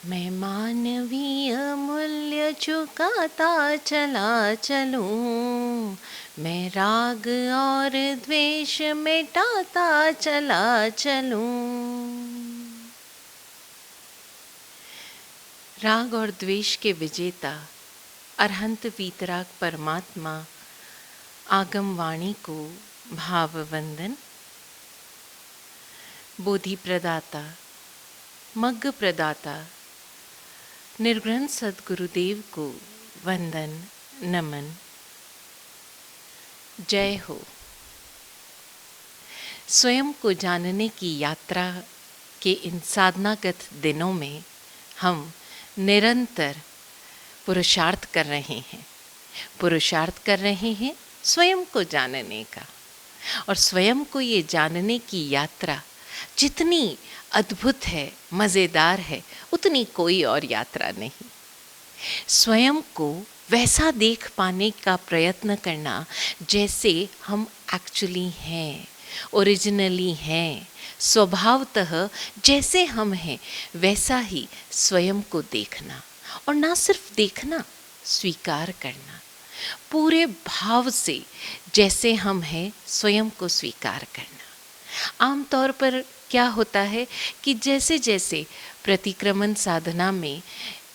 मैं मानवीय मूल्य चुकाता चला चलूं, मैं राग और द्वेष मिटाता चला चलूं। राग और द्वेष के विजेता अरहंत वीतराग परमात्मा आगम वाणी को भाव वंदन। बोधि प्रदाता, मग्ग प्रदाता निर्ग्रंथ सद्गुरुदेव को वंदन नमन। जय हो। स्वयं को जानने की यात्रा के इन साधनागत दिनों में हम निरंतर पुरुषार्थ कर रहे हैं स्वयं को जानने का। और स्वयं को ये जानने की यात्रा जितनी अद्भुत है, मज़ेदार है, उतनी कोई और यात्रा नहीं। स्वयं को वैसा देख पाने का प्रयत्न करना जैसे हम एक्चुअली हैं, ओरिजिनली हैं, स्वभावतः जैसे हम हैं वैसा ही स्वयं को देखना। और ना सिर्फ देखना, स्वीकार करना, पूरे भाव से जैसे हम हैं स्वयं को स्वीकार करना। आमतौर पर क्या होता है कि जैसे जैसे प्रतिक्रमण साधना में,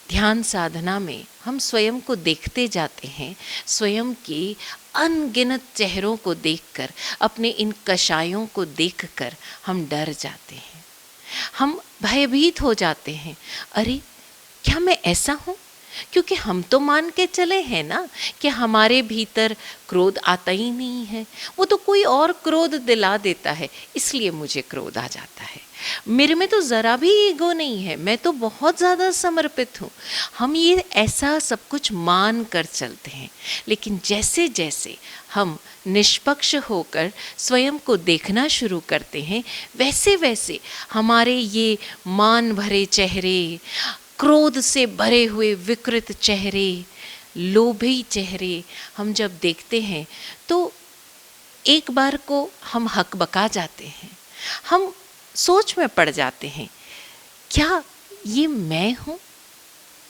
ध्यान साधना में हम स्वयं को देखते जाते हैं, स्वयं के अनगिनत चेहरों को देखकर, अपने इन कषायों को देखकर हम डर जाते हैं, हम भयभीत हो जाते हैं। अरे क्या मैं ऐसा हूँ? क्योंकि हम तो मान के चले हैं ना कि हमारे भीतर क्रोध आता ही नहीं है, वो तो कोई और क्रोध दिला देता है, इसलिए मुझे क्रोध आ जाता है। मेरे में तो ज़रा भी ईगो नहीं है, मैं तो बहुत ज़्यादा समर्पित हूँ। हम ये ऐसा सब कुछ मान कर चलते हैं। लेकिन जैसे जैसे हम निष्पक्ष होकर स्वयं को देखना शुरू करते हैं, वैसे वैसे हमारे ये मान भरे चेहरे, क्रोध से भरे हुए विकृत चेहरे, लोभी चेहरे हम जब देखते हैं तो एक बार को हम हकबका जाते हैं, हम सोच में पड़ जाते हैं, क्या ये मैं हूँ?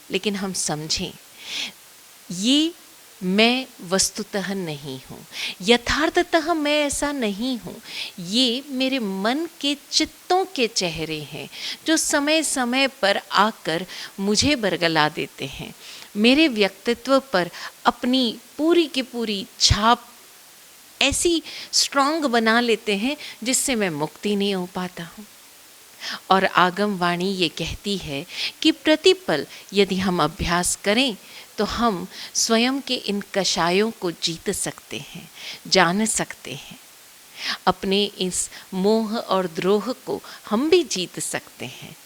लेकिन हम समझें, ये मैं वस्तुतः नहीं हूँ, यथार्थतः मैं ऐसा नहीं हूँ। ये मेरे मन के चित्तों के चेहरे हैं जो समय समय पर आकर मुझे बरगला देते हैं, मेरे व्यक्तित्व पर अपनी पूरी की पूरी छाप ऐसी स्ट्रॉन्ग बना लेते हैं जिससे मैं मुक्ति नहीं हो पाता हूँ। और आगम वाणी ये कहती है कि प्रतिपल यदि हम अभ्यास करें तो हम स्वयं के इन कषायों को जीत सकते हैं, जान सकते हैं। अपने इस मोह और द्रोह को हम भी जीत सकते हैं।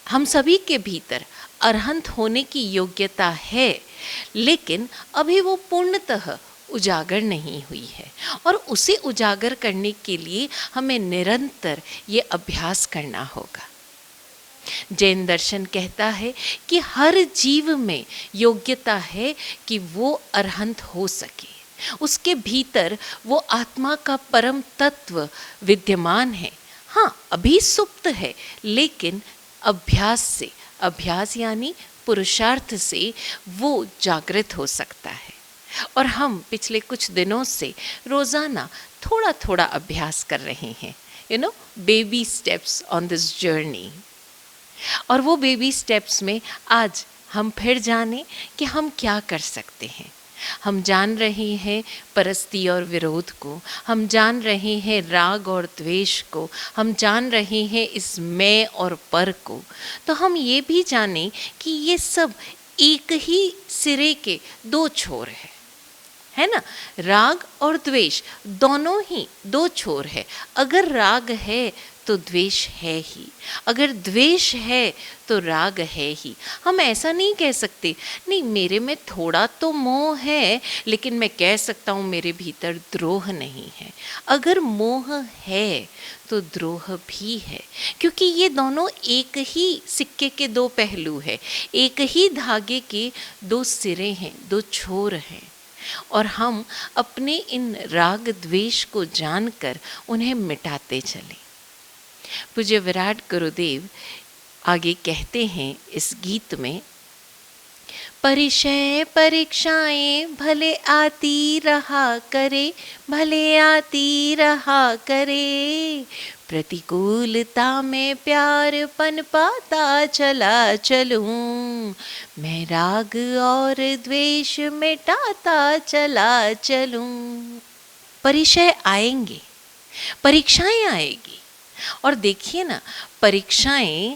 हम सभी के भीतर अरहंत होने की योग्यता है, लेकिन अभी वो पूर्णतः उजागर नहीं हुई है। और उसे उजागर करने के लिए हमें निरंतर ये अभ्यास करना होगा। जैन दर्शन कहता है कि हर जीव में योग्यता है कि वो अरहंत हो सके, उसके भीतर वो आत्मा का परम तत्व विद्यमान है। हाँ, अभी सुप्त है, लेकिन अभ्यास से, अभ्यास यानी पुरुषार्थ से वो जागृत हो सकता है। और हम पिछले कुछ दिनों से रोज़ाना थोड़ा थोड़ा अभ्यास कर रहे हैं, baby steps on this journey. और वो बेबी स्टेप्स में आज हम फिर जाने कि हम क्या कर सकते हैं। हम जान रहे हैं परस्ती और विरोध को, हम जान रहे हैं राग और द्वेष को, हम जान रहे हैं इस मैं और पर को। तो हम ये भी जानें कि ये सब एक ही सिरे के दो छोर है ना। राग और द्वेष दोनों ही दो छोर है। अगर राग है तो द्वेष है ही, अगर द्वेष है तो राग है ही। हम ऐसा नहीं कह सकते, नहीं मेरे में थोड़ा तो मोह है, लेकिन मैं कह सकता हूँ मेरे भीतर द्रोह नहीं है। अगर मोह है तो द्रोह भी है, क्योंकि ये दोनों एक ही सिक्के के दो पहलू है, एक ही धागे के दो सिरे हैं, दो छोर हैं। और हम अपने इन राग द्वेष को जानकर उन्हें मिटाते चलें। पूज्य विराट गुरुदेव आगे कहते हैं इस गीत में, परिचय परीक्षाएं भले आती रहा करे, भले आती रहा करे, प्रतिकूलता में प्यार पनपाता चला चलूं, मैं राग और द्वेष मिटाता चला चलूं। परिचय आएंगे, परीक्षाएं आएगी, और देखिए ना, परीक्षाएं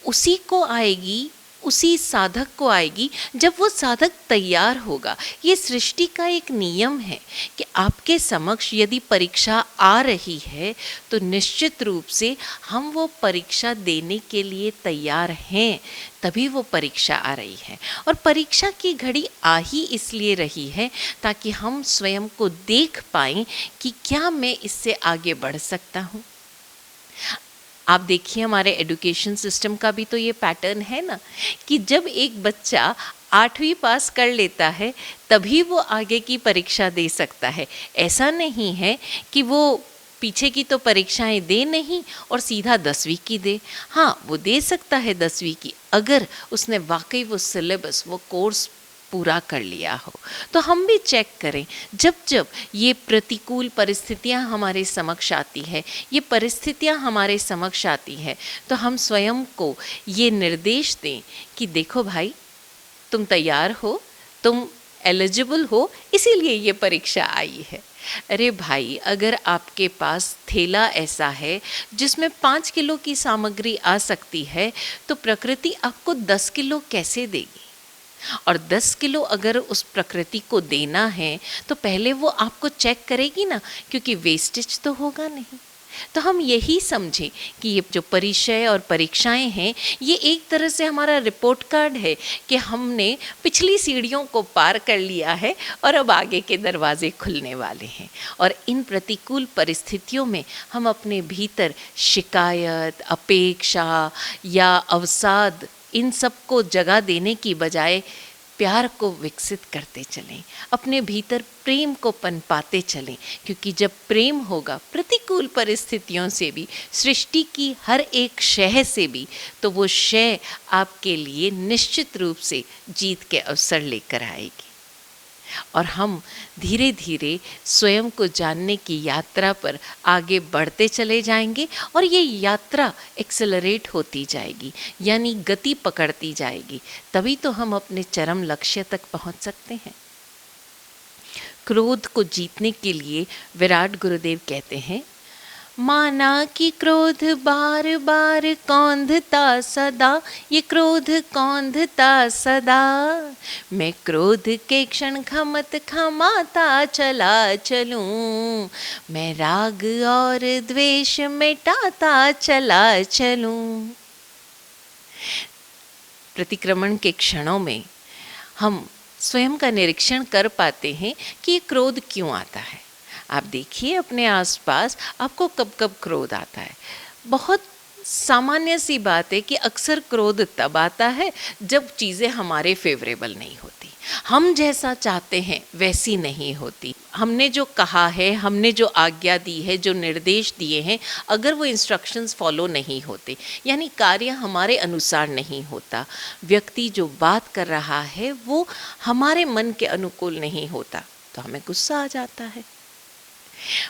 उसी को आएगी, उसी साधक को आएगी जब वो साधक तैयार होगा। ये सृष्टि का एक नियम है कि आपके समक्ष यदि परीक्षा आ रही है तो निश्चित रूप से हम वो परीक्षा देने के लिए तैयार हैं, तभी वो परीक्षा आ रही है। और परीक्षा की घड़ी आ ही इसलिए रही है ताकि हम स्वयं को देख पाएं कि क्या मैं इससे आगे बढ़ सकता हूँ। आप देखिए, हमारे एजुकेशन सिस्टम का भी तो ये पैटर्न है ना, कि जब एक बच्चा 8वीं पास कर लेता है तभी वो आगे की परीक्षा दे सकता है। ऐसा नहीं है कि वो पीछे की तो परीक्षाएं दे नहीं और सीधा 10वीं की दे। हाँ, वो दे सकता है 10वीं की, अगर उसने वाकई वो सिलेबस, वो कोर्स पूरा कर लिया हो। तो हम भी चेक करें, जब जब ये प्रतिकूल परिस्थितियां हमारे समक्ष आती है, ये परिस्थितियां हमारे समक्ष आती है, तो हम स्वयं को ये निर्देश दें कि देखो भाई, तुम तैयार हो, तुम एलिजिबल हो, इसीलिए ये परीक्षा आई है। अरे भाई, अगर आपके पास थैला ऐसा है जिसमें 5 किलो की सामग्री आ सकती है, तो प्रकृति आपको 10 किलो कैसे देगी? और 10 किलो अगर उस प्रकृति को देना है तो पहले वो आपको चेक करेगी ना, क्योंकि वेस्टेज तो होगा नहीं। तो हम यही समझें कि ये जो परिचय और परीक्षाएं हैं, ये एक तरह से हमारा रिपोर्ट कार्ड है कि हमने पिछली सीढ़ियों को पार कर लिया है और अब आगे के दरवाजे खुलने वाले हैं। और इन प्रतिकूल परिस्थितियों में हम अपने भीतर शिकायत, अपेक्षा या अवसाद, इन सब को जगह देने की बजाय प्यार को विकसित करते चलें, अपने भीतर प्रेम को पनपाते चलें, क्योंकि जब प्रेम होगा प्रतिकूल परिस्थितियों से भी, सृष्टि की हर एक शय से भी, तो वो शय आपके लिए निश्चित रूप से जीत के अवसर लेकर आएगी। और हम धीरे धीरे स्वयं को जानने की यात्रा पर आगे बढ़ते चले जाएंगे और ये यात्रा एक्सेलरेट होती जाएगी, यानी गति पकड़ती जाएगी। तभी तो हम अपने चरम लक्ष्य तक पहुंच सकते हैं। क्रोध को जीतने के लिए विराट गुरुदेव कहते हैं, माना कि क्रोध बार बार कौंधता सदा, ये क्रोध कौंधता सदा, मैं क्रोध के क्षण खमत खमाता चला चलूं, मैं राग और द्वेष मिटाता चला चलूं। प्रतिक्रमण के क्षणों में हम स्वयं का निरीक्षण कर पाते हैं कि ये क्रोध क्यों आता है। आप देखिए अपने आसपास आपको कब कब क्रोध आता है। बहुत सामान्य सी बात है कि अक्सर क्रोध तब आता है जब चीज़ें हमारे फेवरेबल नहीं होती, हम जैसा चाहते हैं वैसी नहीं होती। हमने जो कहा है, हमने जो आज्ञा दी है, जो निर्देश दिए हैं, अगर वो इंस्ट्रक्शंस फॉलो नहीं होते, यानी कार्य हमारे अनुसार नहीं होता, व्यक्ति जो बात कर रहा है वो हमारे मन के अनुकूल नहीं होता, तो हमें गुस्सा आ जाता है।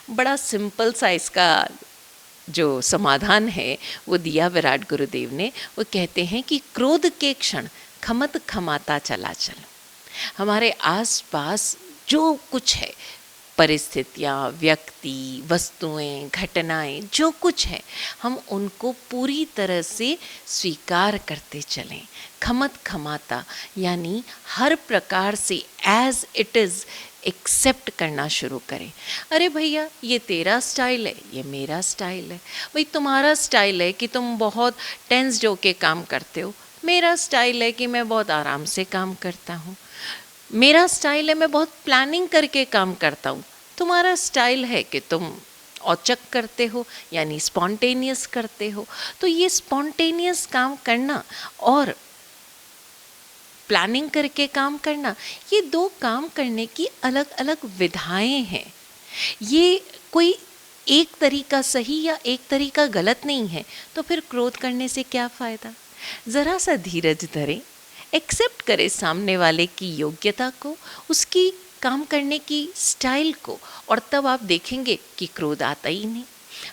बड़ा सिंपल सा इसका जो समाधान है वो दिया विराट गुरुदेव ने। वो कहते हैं कि क्रोध के क्षण खमत खमाता चला चलो। हमारे आसपास जो कुछ है, परिस्थितियाँ, व्यक्ति, वस्तुएं, घटनाएं, जो कुछ है, हम उनको पूरी तरह से स्वीकार करते चलें। खमत खमाता यानी हर प्रकार से एज इट इज़ एक्सेप्ट करना शुरू करें। अरे भैया, ये तेरा स्टाइल है, ये मेरा स्टाइल है। भाई, तुम्हारा स्टाइल है कि तुम बहुत टेंस्ड होके काम करते हो, मेरा स्टाइल है कि मैं बहुत आराम से काम करता हूँ। मेरा स्टाइल है मैं बहुत प्लानिंग करके काम करता हूँ, तुम्हारा स्टाइल है कि तुम औचक करते हो, यानी स्पॉन्टेनियस करते हो। तो ये स्पॉन्टेनियस काम करना और प्लानिंग करके काम करना, ये दो काम करने की अलग अलग विधाएं हैं। ये कोई एक तरीका सही या एक तरीका गलत नहीं है। तो फिर क्रोध करने से क्या फ़ायदा? ज़रा सा धीरज धरें, एक्सेप्ट करें सामने वाले की योग्यता को, उसकी काम करने की स्टाइल को, और तब आप देखेंगे कि क्रोध आता ही नहीं।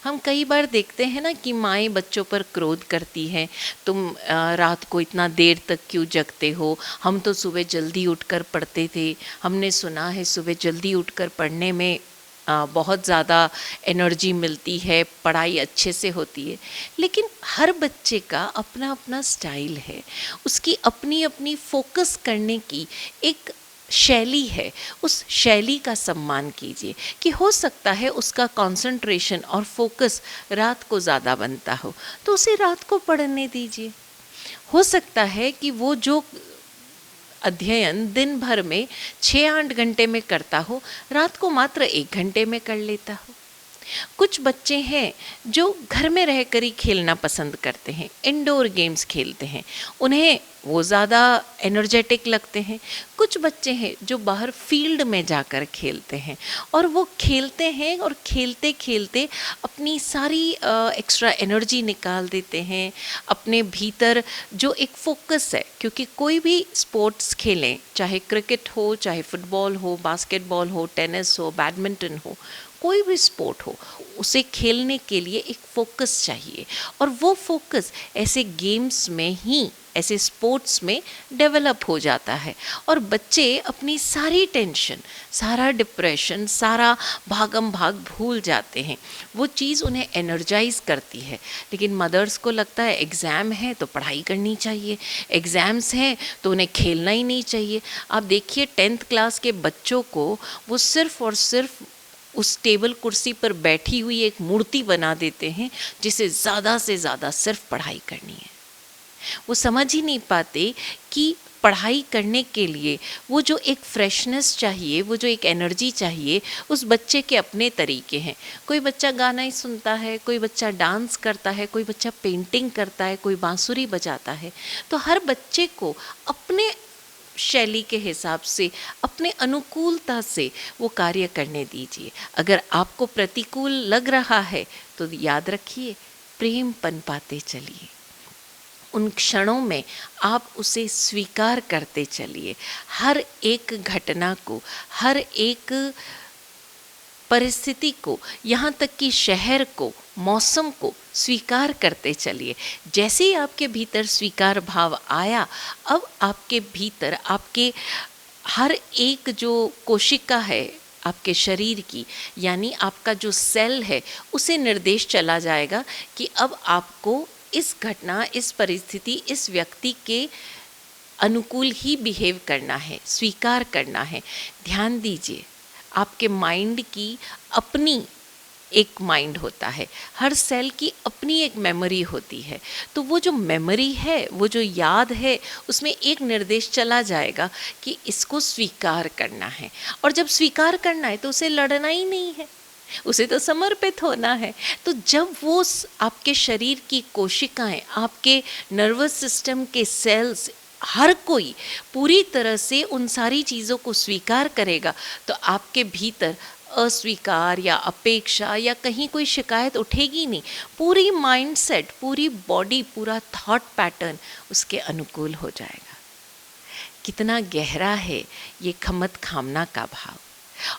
हम कई बार देखते हैं ना कि माएँ बच्चों पर क्रोध करती हैं, तुम रात को इतना देर तक क्यों जगते हो, हम तो सुबह जल्दी उठकर पढ़ते थे, हमने सुना है सुबह जल्दी उठकर पढ़ने में बहुत ज़्यादा एनर्जी मिलती है, पढ़ाई अच्छे से होती है। लेकिन हर बच्चे का अपना अपना स्टाइल है, उसकी अपनी अपनी फोकस करने की एक शैली है। उस शैली का सम्मान कीजिए कि हो सकता है उसका कंसंट्रेशन और फोकस रात को ज़्यादा बनता हो, तो उसे रात को पढ़ने दीजिए। हो सकता है कि वो जो अध्ययन दिन भर में 6-8 घंटे में करता हो, रात को मात्र 1 घंटे में कर लेता हो। कुछ बच्चे हैं जो घर में रहकर ही खेलना पसंद करते हैं, इंडोर गेम्स खेलते हैं, उन्हें वो ज़्यादा एनर्जेटिक लगते हैं। कुछ बच्चे हैं जो बाहर फील्ड में जाकर खेलते हैं, और वो खेलते हैं और खेलते खेलते अपनी सारी एक्स्ट्रा एनर्जी निकाल देते हैं। अपने भीतर जो एक फोकस है, क्योंकि कोई भी स्पोर्ट्स खेलें, चाहे क्रिकेट हो, चाहे फुटबॉल हो, बास्केटबॉल हो, टेनिस हो, बैडमिंटन हो, कोई भी स्पोर्ट हो, उसे खेलने के लिए एक फोकस चाहिए, और वो फोकस ऐसे गेम्स में ही, ऐसे स्पोर्ट्स में डेवलप हो जाता है। और बच्चे अपनी सारी टेंशन, सारा डिप्रेशन, सारा भागम भाग भूल जाते हैं। वो चीज़ उन्हें एनर्जाइज करती है। लेकिन मदर्स को लगता है एग्ज़ाम है तो पढ़ाई करनी चाहिए, एग्ज़ाम्स हैं तो उन्हें खेलना ही नहीं चाहिए। आप देखिए 10th क्लास के बच्चों को वो सिर्फ़ और सिर्फ उस टेबल कुर्सी पर बैठी हुई एक मूर्ति बना देते हैं, जिसे ज़्यादा से ज़्यादा सिर्फ पढ़ाई करनी है। वो समझ ही नहीं पाते कि पढ़ाई करने के लिए वो जो एक फ्रेशनेस चाहिए, वो जो एक एनर्जी चाहिए, उस बच्चे के अपने तरीके हैं। कोई बच्चा गाना ही सुनता है, कोई बच्चा डांस करता है, कोई बच्चा पेंटिंग करता है, कोई बांसुरी बजाता है। तो हर बच्चे को अपने शैली के हिसाब से, अपने अनुकूलता से वो कार्य करने दीजिए। अगर आपको प्रतिकूल लग रहा है तो याद रखिए, प्रेम पनपाते चलिए। उन क्षणों में आप उसे स्वीकार करते चलिए। हर एक घटना को, हर एक परिस्थिति को, यहाँ तक कि शहर को, मौसम को स्वीकार करते चलिए। जैसे ही आपके भीतर स्वीकार भाव आया, अब आपके भीतर आपके हर एक जो कोशिका है आपके शरीर की, यानी आपका जो सेल है, उसे निर्देश चला जाएगा कि अब आपको इस घटना, इस परिस्थिति, इस व्यक्ति के अनुकूल ही बिहेव करना है, स्वीकार करना है। ध्यान दीजिए, आपके माइंड की अपनी एक माइंड होता है, हर सेल की अपनी एक मेमोरी होती है। तो वो जो मेमोरी है, वो जो याद है, उसमें एक निर्देश चला जाएगा कि इसको स्वीकार करना है। और जब स्वीकार करना है तो उसे लड़ना ही नहीं है, उसे तो समर्पित होना है। तो जब वो आपके शरीर की कोशिकाएं, आपके नर्वस सिस्टम के सेल्स, हर कोई पूरी तरह से उन सारी चीज़ों को स्वीकार करेगा, तो आपके भीतर अस्वीकार या अपेक्षा या कहीं कोई शिकायत उठेगी नहीं। पूरी माइंडसेट, पूरी बॉडी, पूरा थॉट पैटर्न उसके अनुकूल हो जाएगा। कितना गहरा है ये खमत खामना का भाव।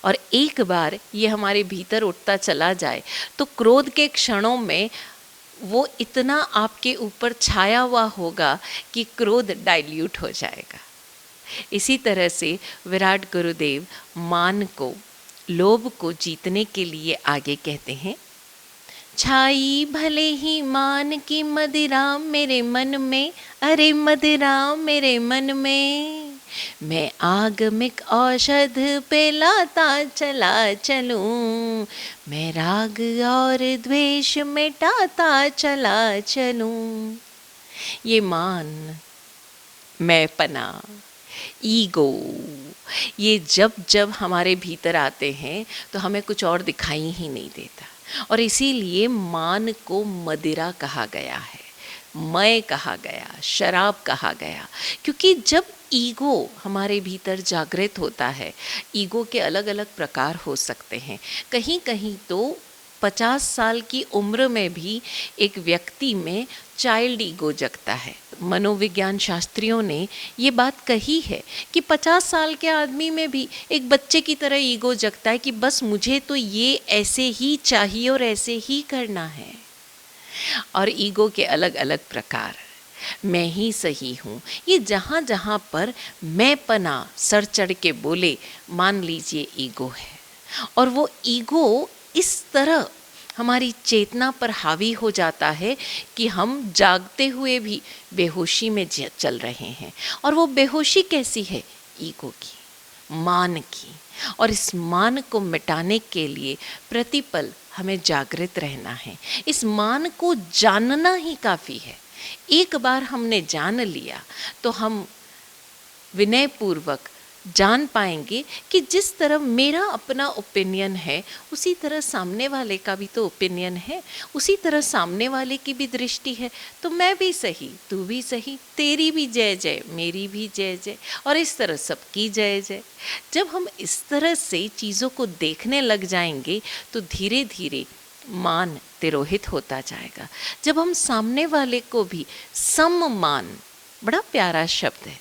और एक बार ये हमारे भीतर उठता चला जाए तो क्रोध के क्षणों में वो इतना आपके ऊपर छाया हुआ होगा कि क्रोध डाइल्यूट हो जाएगा। इसी तरह से विराट गुरुदेव मान को, लोभ को जीतने के लिए आगे कहते हैं, छाई भले ही मान की मदिरा मेरे मन में, अरे मदिरा मेरे मन में, मैं आगमिक औषध पे लाता चला चलूं, मैं राग और द्वेष मिटाता चला चलूं। ये मान, मैं पना, ईगो, ये जब जब हमारे भीतर आते हैं तो हमें कुछ और दिखाई ही नहीं देता। और इसीलिए मान को मदिरा कहा गया है, मय कहा गया, शराब कहा गया। क्योंकि जब ईगो हमारे भीतर जागृत होता है, ईगो के अलग अलग प्रकार हो सकते हैं। कहीं कहीं तो 50 साल की उम्र में भी एक व्यक्ति में चाइल्ड ईगो जगता है, मनोविज्ञान शास्त्रियों ने ये बात कही है कि 50 साल के आदमी में भी एक बच्चे की तरह ईगो जगता है कि बस मुझे तो ये ऐसे ही चाहिए और ऐसे ही करना है। और ईगो के अलग अलग प्रकार, मैं ही सही हूँ, ये जहाँ जहाँ पर मैं पना सर चढ़ के बोले, मान लीजिए ईगो है। और वो ईगो इस तरह हमारी चेतना पर हावी हो जाता है कि हम जागते हुए भी बेहोशी में चल रहे हैं। और वो बेहोशी कैसी है? ईगो की, मान की। और इस मान को मिटाने के लिए प्रतिपल हमें जागृत रहना है। इस मान को जानना ही काफ़ी है। एक बार हमने जान लिया तो हम विनय पूर्वक जान पाएंगे कि जिस तरह मेरा अपना ओपिनियन है उसी तरह सामने वाले का भी तो ओपिनियन है, उसी तरह सामने वाले की भी दृष्टि है। तो मैं भी सही, तू भी सही, तेरी भी जय जय, मेरी भी जय जय, और इस तरह सबकी जय जय। जब हम इस तरह से चीज़ों को देखने लग जाएंगे तो धीरे धीरे मान तिरोहित होता जाएगा। जब हम सामने वाले को भी सम्मान, बड़ा प्यारा शब्द है,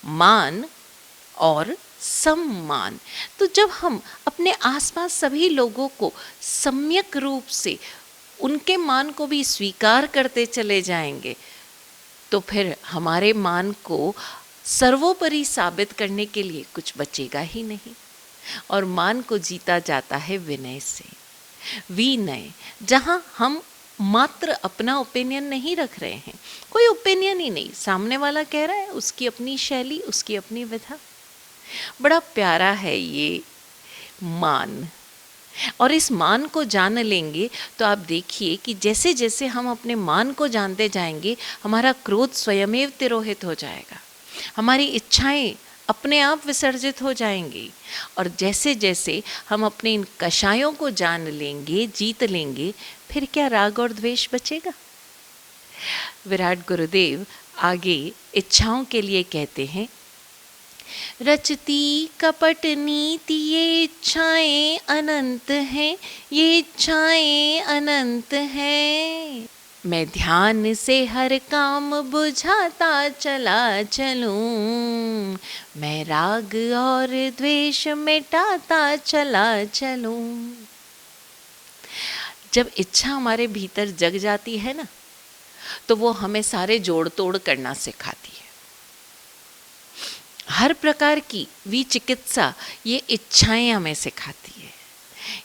मान और सम्मान, तो जब हम अपने आसपास सभी लोगों को सम्यक रूप से उनके मान को भी स्वीकार करते चले जाएंगे तो फिर हमारे मान को सर्वोपरि साबित करने के लिए कुछ बचेगा ही नहीं। और मान को जीता जाता है विनय से। विनय, जहाँ हम मात्र अपना ओपिनियन नहीं रख रहे हैं, कोई ओपिनियन ही नहीं, सामने वाला कह रहा है, उसकी अपनी शैली, उसकी अपनी विधा। बड़ा प्यारा है ये मान। और इस मान को जान लेंगे तो आप देखिए कि जैसे जैसे हम अपने मान को जानते जाएंगे हमारा क्रोध स्वयमेव तिरोहित हो जाएगा, हमारी इच्छाएं अपने आप विसर्जित हो जाएंगी। और जैसे जैसे हम अपने इन कषायों को जान लेंगे, जीत लेंगे, फिर क्या राग और द्वेष बचेगा? विराट गुरुदेव आगे इच्छाओं के लिए कहते हैं, रचती कपट नीति ये इच्छाएं अनंत हैं, ये इच्छाएं अनंत हैं। मैं ध्यान से हर काम बुझाता चला चलूं, मैं राग और द्वेष मिटाता चला चलूं। जब इच्छा हमारे भीतर जग जाती है ना, तो वो हमें सारे जोड़ तोड़ करना सिखाती है। हर प्रकार की विचिकित्सा ये इच्छाएं हमें सिखाती है।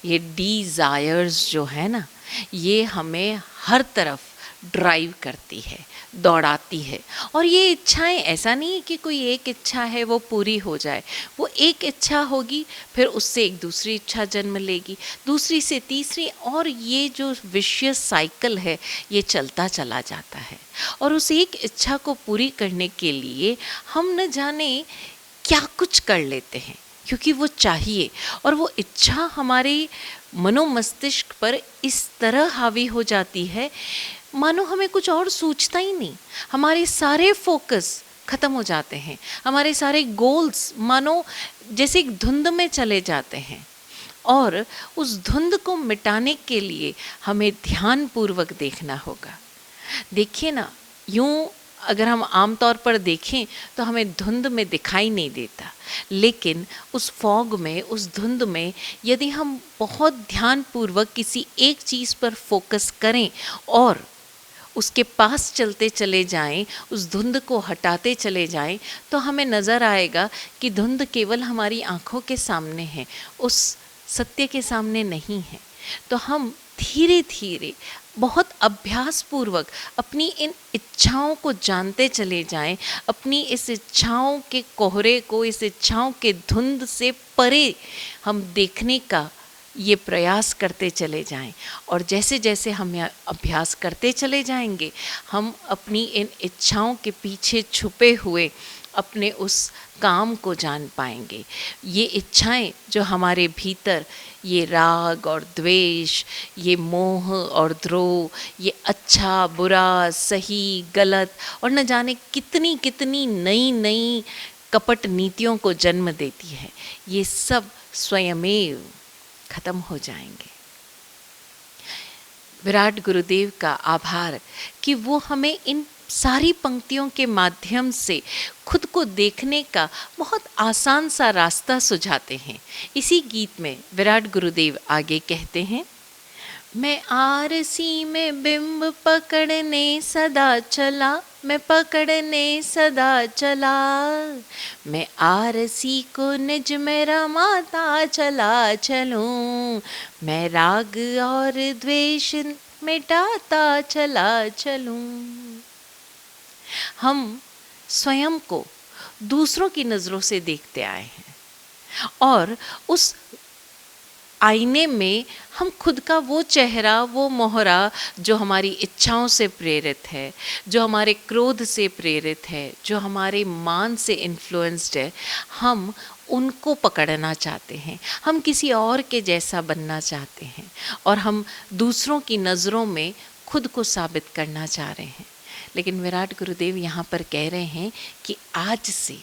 ये डिज़ायर्स जो है ना, ये हमें हर तरफ ड्राइव करती है, दौड़ाती है। और ये इच्छाएं, ऐसा नहीं है कि कोई एक इच्छा है वो पूरी हो जाए, वो एक इच्छा होगी, फिर उससे एक दूसरी इच्छा जन्म लेगी, दूसरी से तीसरी, और ये जो विशियस साइकिल है ये चलता चला जाता है। और उस एक इच्छा को पूरी करने के लिए हम न जाने क्या कुछ कर लेते हैं, क्योंकि वो चाहिए। और वो इच्छा हमारे मनोमस्तिष्क पर इस तरह हावी हो जाती है मानो हमें कुछ और सूझता ही नहीं। हमारे सारे फोकस ख़त्म हो जाते हैं, हमारे सारे गोल्स मानो जैसे एक धुंध में चले जाते हैं। और उस धुंध को मिटाने के लिए हमें ध्यानपूर्वक देखना होगा। देखिए ना, यूँ अगर हम आम तौर पर देखें तो हमें धुंध में दिखाई नहीं देता, लेकिन उस फॉग में, उस धुंध में यदि हम बहुत ध्यानपूर्वक किसी एक चीज़ पर फोकस करें और उसके पास चलते चले जाएं, उस धुंध को हटाते चले जाएं, तो हमें नज़र आएगा कि धुंध केवल हमारी आँखों के सामने है, उस सत्य के सामने नहीं है। तो हम धीरे धीरे बहुत अभ्यास पूर्वक अपनी इन इच्छाओं को जानते चले जाएं, अपनी इस इच्छाओं के कोहरे को, इस इच्छाओं के धुंध से परे हम देखने का ये प्रयास करते चले जाएं। और जैसे जैसे हम अभ्यास करते चले जाएंगे, हम अपनी इन इच्छाओं के पीछे छुपे हुए अपने उस काम को जान पाएंगे। ये इच्छाएं जो हमारे भीतर, ये राग और द्वेष, ये मोह और द्रोह, ये अच्छा बुरा, सही गलत, और न जाने कितनी कितनी नई नई कपट नीतियों को जन्म देती है, ये सब स्वयमेव खत्म हो जाएंगे। विराट गुरुदेव का आभार कि वो हमें इन सारी पंक्तियों के माध्यम से खुद को देखने का बहुत आसान सा रास्ता सुझाते हैं। इसी गीत में विराट गुरुदेव आगे कहते हैं, मैं आरसी में बिंब पकड़ने सदा चला, मैं पकड़ने सदा चला, मैं आरसी को निज में रमाता चला चलूं, मैं राग और द्वेष मिटाता चला चलूं। हम स्वयं को दूसरों की नज़रों से देखते आए हैं और उस आईने में हम खुद का वो चेहरा, वो मोहरा जो हमारी इच्छाओं से प्रेरित है, जो हमारे क्रोध से प्रेरित है, जो हमारे मान से इन्फ्लुएंस्ड है, हम उनको पकड़ना चाहते हैं। हम किसी और के जैसा बनना चाहते हैं और हम दूसरों की नज़रों में खुद को साबित करना चाह रहे हैं। लेकिन विराट गुरुदेव यहाँ पर कह रहे हैं कि आज से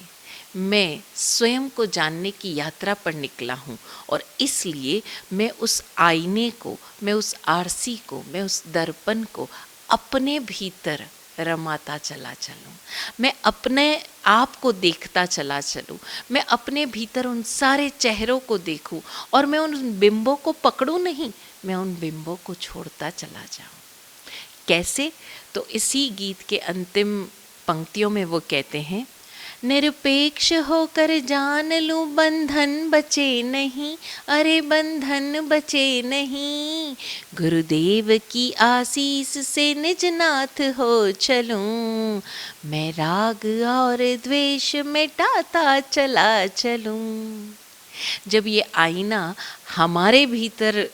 मैं स्वयं को जानने की यात्रा पर निकला हूँ और इसलिए मैं उस आईने को, मैं उस आरसी को, मैं उस दर्पण को अपने भीतर रमाता चला चलूँ, मैं अपने आप को देखता चला चलूँ, मैं अपने भीतर उन सारे चेहरों को देखूँ और मैं उन बिंबों को पकड़ूँ नहीं, मैं उन बिंबों को छोड़ता चला जाऊँ। कैसे? तो इसी गीत के अंतिम पंक्तियों में वो कहते हैं, निरपेक्ष होकर जान लूं बंधन बचे नहीं, अरे बंधन बचे नहीं, गुरुदेव की आशीष से निज नाथ हो चलूं, मैं राग और द्वेष मिटाता चला चलूं। जब ये आईना हमारे भीतर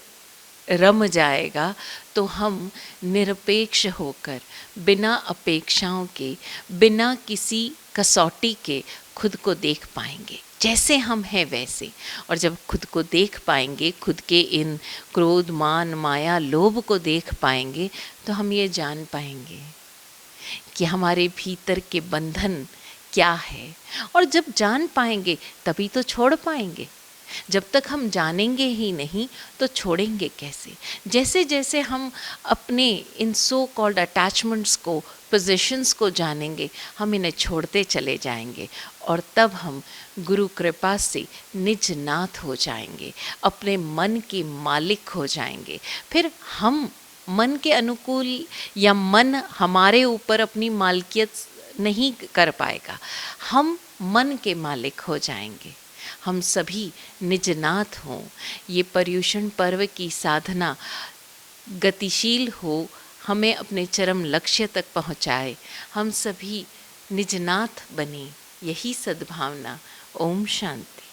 रम जाएगा तो हम निरपेक्ष होकर, बिना अपेक्षाओं के, बिना किसी कसौटी के खुद को देख पाएंगे, जैसे हम हैं वैसे। और जब खुद को देख पाएंगे, खुद के इन क्रोध, मान, माया, लोभ को देख पाएंगे, तो हम ये जान पाएंगे कि हमारे भीतर के बंधन क्या है। और जब जान पाएंगे तभी तो छोड़ पाएंगे। जब तक हम जानेंगे ही नहीं तो छोड़ेंगे कैसे? जैसे जैसे हम अपने इन सो कॉल्ड अटैचमेंट्स को, पोजीशंस को जानेंगे, हम इन्हें छोड़ते चले जाएंगे और तब हम गुरु कृपा से निज नाथ हो जाएंगे, अपने मन के मालिक हो जाएंगे। फिर हम मन के अनुकूल या मन हमारे ऊपर अपनी मालकियत नहीं कर पाएगा, हम मन के मालिक हो जाएंगे। हम सभी निजनाथ हों। ये पर्युषण पर्व की साधना गतिशील हो, हमें अपने चरम लक्ष्य तक पहुँचाए। हम सभी निजनाथ बने, यही सद्भावना। ओम शांति।